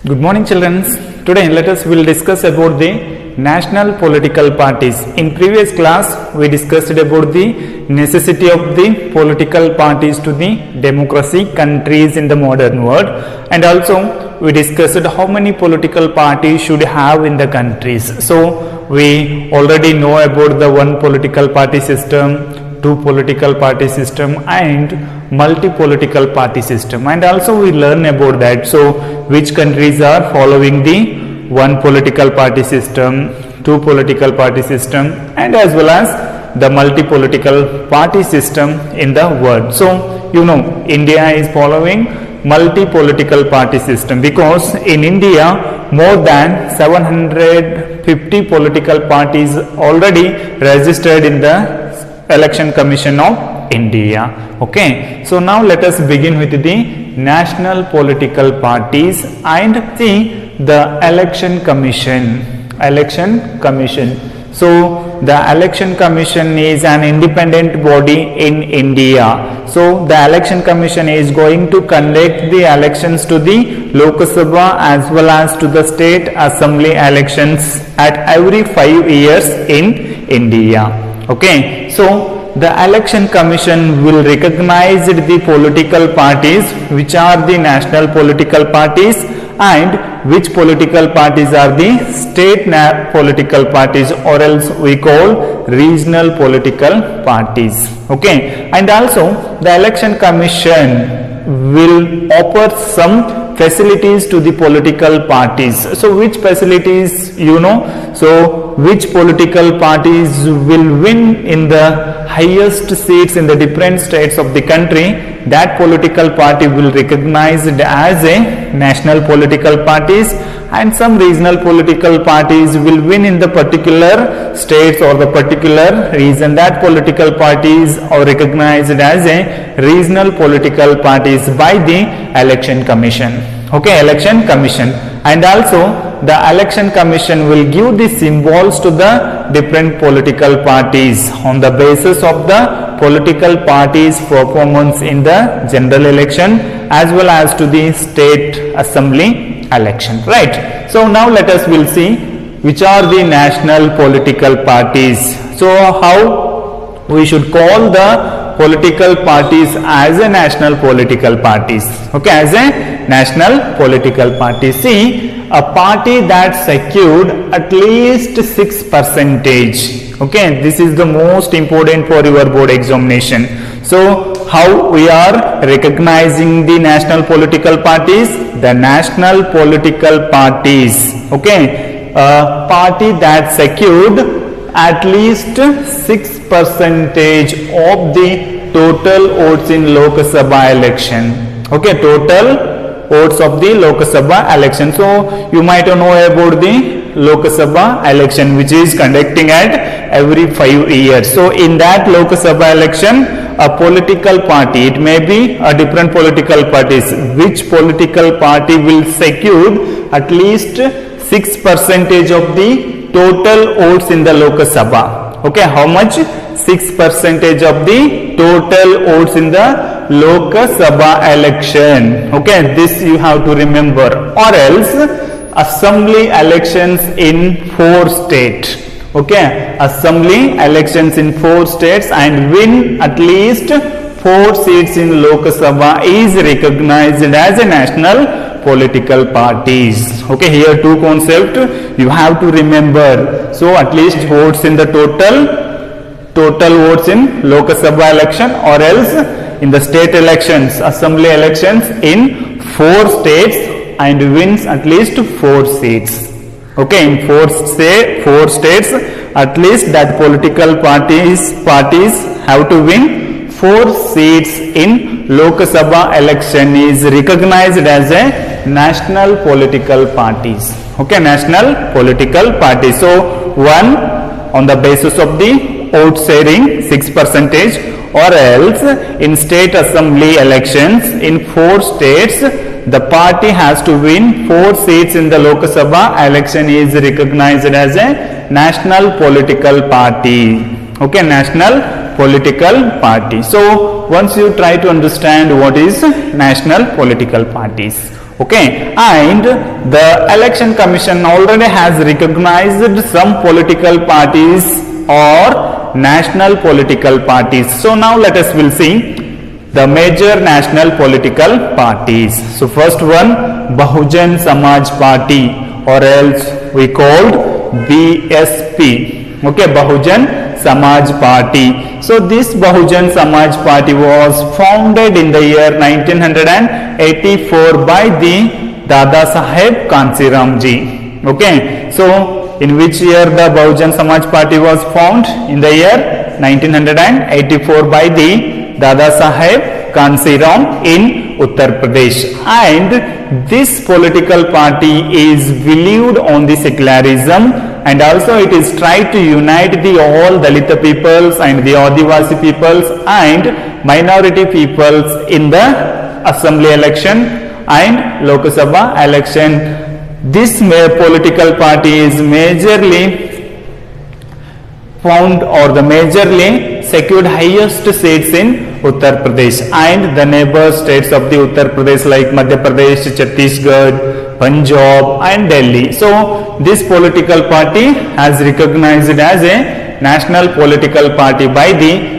Good morning, children. Today let us will discuss about the national political parties. In previous class we discussed about the necessity of the political parties to the democracy countries in the modern world, and also we discussed how many political parties should have in the countries. So we already know about the one political party system, two political party system and multi-political party system, and also we learn about that. So which countries are following the one political party system, two political party system, and as well as the multi-political party system in the world. So you know India is following multi-political party system because in India more than 750 political parties already registered in the Election Commission of India. Okay, so now let us begin with the national political parties and see the election commission. So the election commission is an independent body in India. So the election commission is going to conduct the elections to the Lok Sabha as well as to the state assembly elections at every 5 years in India. Okay, so the election commission will recognize the political parties which are the national political parties and which political parties are the state political parties, or else we call regional political parties. Okay, and also the election commission will offer some facilities to the political parties. So which facilities you know? So which political parties will win in the highest seats in the different states of the country, that political party will recognize it as a national political parties, and some regional political parties will win in the particular states or the particular region, that political parties are recognized as a regional political parties by the election commission. Okay, election commission. And also the election commission will give the symbols to the different political parties on the basis of the political parties' performance in the general election as well as to the state assembly election, right? So now let us will see which are the national political parties. So how we should call the political parties as a national political parties. Okay, as a national political party. See, a party that secured at least 6%. Okay, this is the most important for your board examination. So how we are recognizing the national political parties? The national political parties. Okay, a party that secured at least 6% of the total votes in Lok Sabha election. Okay, total votes of the Lok Sabha election. So you might know about the Lok Sabha election which is conducting at every 5 years. So in that Lok Sabha election, a political party, it may be a different political parties, which political party will secure at least 6% of the total votes in the Lok Sabha. Okay, how much? 6% of the total votes in the Lok Sabha election. Okay, this you have to remember. Or else assembly elections in 4 states. Okay, assembly elections in 4 states and win at least 4 seats in Lok Sabha is recognized as a national political parties. Okay, here two concepts you have to remember. So at least votes in the total votes in Lok Sabha election, or else in the state elections, assembly elections in 4 states and wins at least 4 seats. Okay, in 4 states at least that political parties have to win 4 seats in Lok Sabha election is recognized as a national political parties. Okay, national political parties. So one on the basis of the vote sharing 6%, or else in state assembly elections in 4 states the party has to win 4 seats in the Lok Sabha election is recognized as a national political party. Okay, national political party. So once you try to understand what is national political parties, Okay, and the election commission already has recognized some political parties or national political parties. So now let us will see the major national political parties. So first one, Bahujan Samaj Party, or else we called BSP. Okay, Bahujan Samaj Party. So this Bahujan Samaj Party was founded in the year 1984 by the Dada Saheb Kansiram ji. Okay, so in which year the Bahujan Samaj Party was formed? In the year 1984 by the Dada Saheb Kansiram in Uttar Pradesh, and this political party is believed on the secularism, and also it is tried to unite the all Dalita peoples and the Adivasi peoples and minority peoples in the assembly election and Lok Sabha election. This political party is majorly found or the majorly secured highest seats in Uttar Pradesh and the neighbor states of the Uttar Pradesh like Madhya Pradesh, Chhattisgarh, Punjab and Delhi. So this political party has recognized as a national political party by the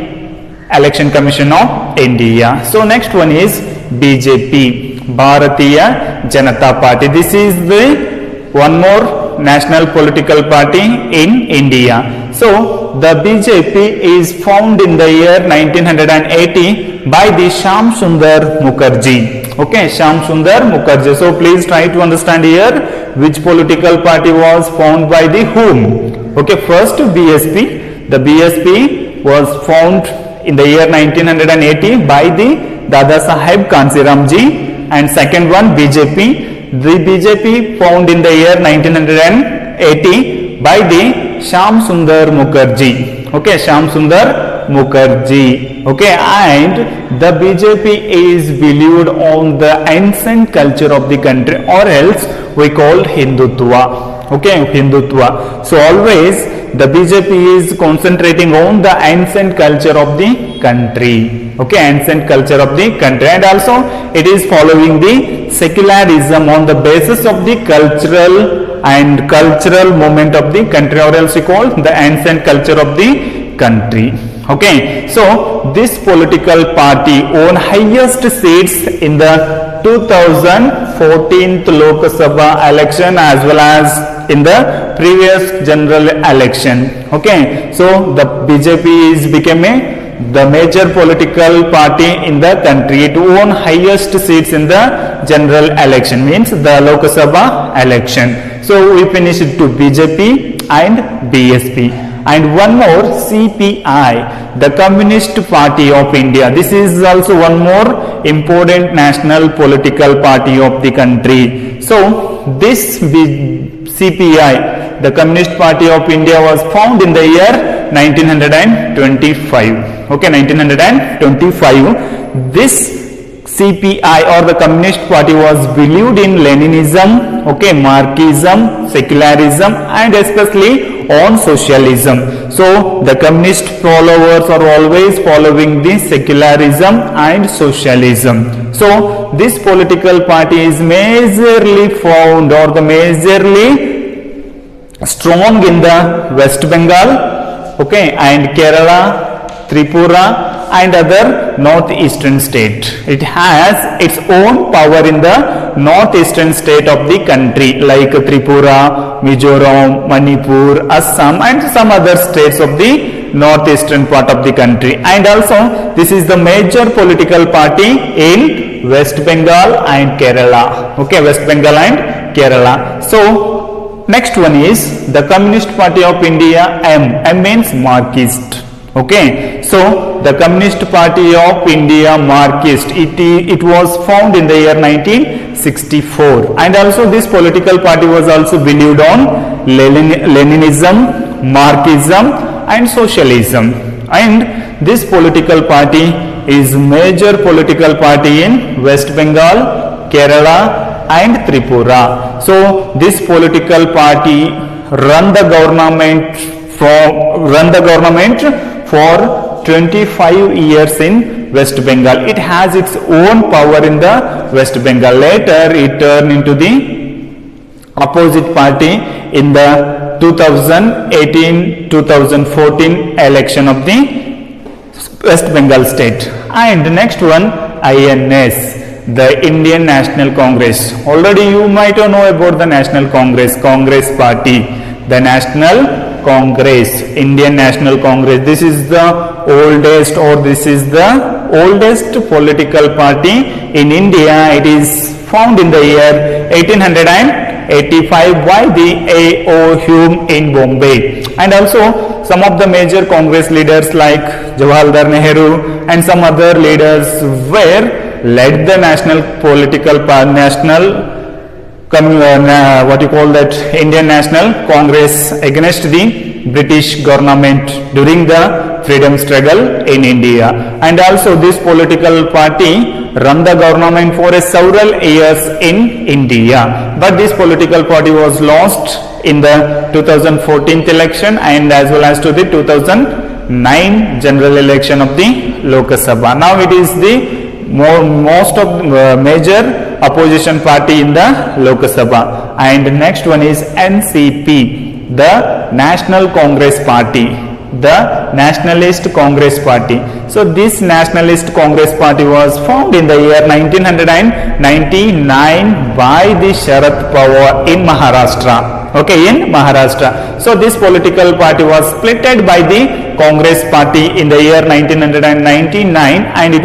Election Commission of India. So next one is BJP, Bharatiya Janata Party. This is the one more national political party in India. So the BJP is formed in the year 1980 by the Shyam Sundar Mukherjee. Okay, Shyam Sundar Mukherjee. So please try to understand here which political party was formed by the whom. Okay, first BSP. The BSP was formed in the year 1980 by the Dada Saheb Kansiram ji, and second one BJP. The BJP formed in the year 1980 by the Shyam Sundar Mukherjee. Okay, Shyam Sundar Mukherjee. Okay, and the BJP is believed on the ancient culture of the country, or else we call Hindutva. Okay, Hindutva. So always the BJP is concentrating on the ancient culture of the country. Okay, ancient culture of the country, and also it is following the secularism on the basis of the cultural moment of the country, or else we call the ancient culture of the country. Okay, so this political party won highest seats in the 2014 Lok Sabha election as well as in the previous general election. Okay, so the BJP is becoming the major political party in the country. It won highest seats in the general election, means the Lok Sabha election. So we finished to BJP and BSP. And one more, CPI, the Communist Party of India. This is also one more important national political party of the country. So this CPI, the Communist Party of India, was formed in the year 1925. Okay, 1925. This CPI or the Communist Party was believed in Leninism, okay, Marxism, secularism, and especially on socialism. So the communist followers are always following the secularism and socialism. So this political party is majorly found or the majorly strong in the West Bengal, okay, and Kerala, Tripura and other northeastern state. It has its own power in the northeastern state of the country like Tripura, Mizoram, Manipur, Assam and some other states of the northeastern part of the country. And also this is the major political party in West Bengal and Kerala. Okay, West Bengal and Kerala. So next one is the Communist Party of India, M means Marxist. Okay, so the Communist Party of India, Marxist, it was formed in the year 1964, and also this political party was also believed on Leninism, Marxism and socialism. And this political party is major political party in West Bengal, Kerala and Tripura. So this political party run the government for 25 years in West Bengal. It has its own power in the West Bengal. Later it turned into the opposite party in the 2018-2014 election of the West Bengal state. And next one, INS, the Indian National Congress. Already you might know about the National Congress party, the National Congress, Indian National Congress. This is the oldest political party in India. It is found in the year 1885 by the A.O. Hume in Bombay. And also some of the major Congress leaders like Jawaharlal Nehru and some other leaders were led the Indian National Congress against the British government during the freedom struggle in India. And also this political party run the government for several years in India. But this political party was lost in the 2014 election and as well as to the 2009 general election of the Lok Sabha. Now it is the most of major opposition party in the Lok Sabha. And next one is NCP, the National Congress Party, the Nationalist Congress Party. So this Nationalist Congress Party was formed in the year 1999 by the Sharad Pawar in Maharashtra. Okay, in Maharashtra. So this political party was splitted by the Congress Party in the year 1999 and it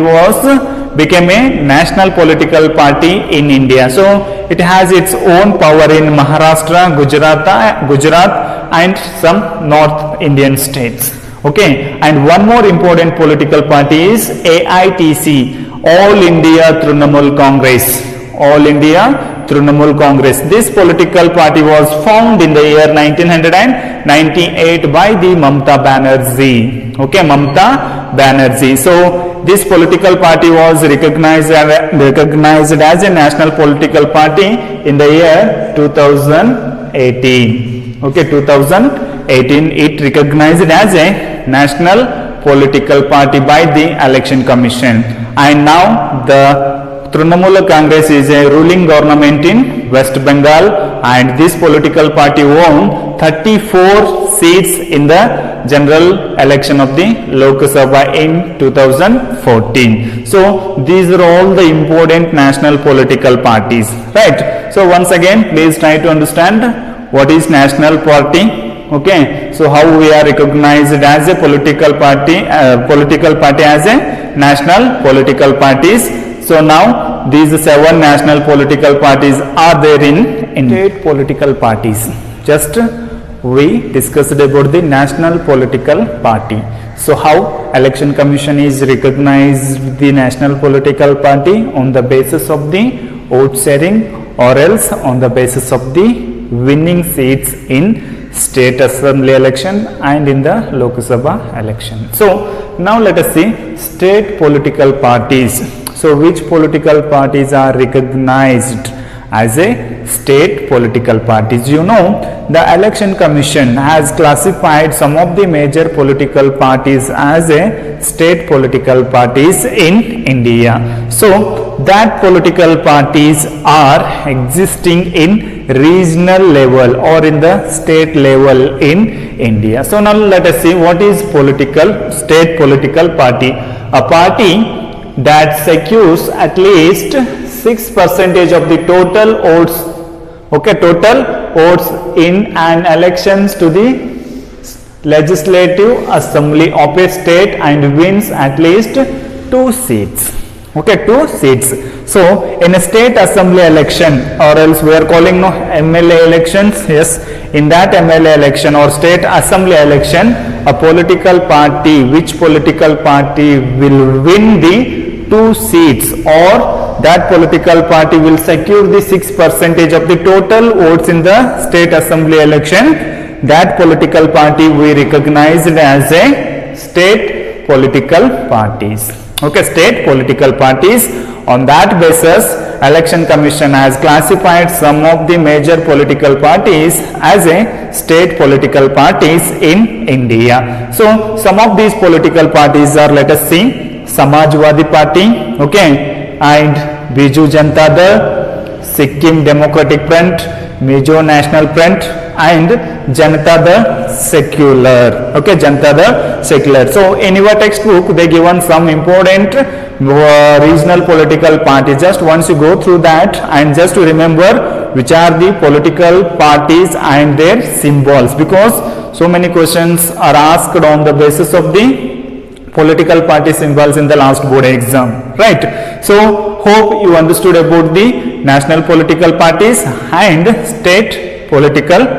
became a national political party in India. So it has its own power in Maharashtra, Gujarat and some North Indian states. Okay, and one more important political party is AITC, All India Trinamool Congress. All India Trinamool Congress. This political party was formed in the year 1998 by the Mamata Banerjee. Okay, Mamata Banerjee. So this political party was recognized as a national political party in the year 2018. Okay, 2018 it recognized as a national political party by the Election Commission. And now the Trinamool Congress is a ruling government in West Bengal and this political party won 34 seats in the general election of the Lok Sabha in 2014. So these are all the important national political parties, right? So once again, please try to understand what is national party. Okay, so how we are recognized as a political party as a national political parties. So now these 7 national political parties are there in state political parties. Just we discussed about the national political party. So how Election Commission is recognized the national political party on the basis of the vote sharing or else on the basis of the winning seats in state assembly election and in the Lok Sabha election. So now let us see state political parties. So which political parties are recognized as a state political parties? You know, the Election Commission has classified some of the major political parties as a state political parties in India. So that political parties are existing in regional level or in the state level in India. So now let us see what is state political party. A party that secures at least 6% of the total votes, total votes in an elections to the legislative assembly of a state and wins at least 2 seats. 2 seats. So in a state assembly election or else we are calling MLA elections. Yes, in that MLA election or state assembly election, a political party, which political party will win the 2 seats or that political party will secure the 6% of the total votes in the state assembly election, that political party we recognized as a state political parties. State political parties. On that basis, Election Commission has classified some of the major political parties as a state political parties in India. So some of these political parties are, let us see, Samajwadi Party, okay, and Biju Janata Dal, Sikkim Democratic Front, Mizo National Front, and Janata the Secular, okay, Janata the Secular. So in your textbook they given some important regional political parties. Just once you go through that and just to remember which are the political parties and their symbols, because so many questions are asked on the basis of the political party symbols in the last board exam, right? So hope you understood about the national political parties and state political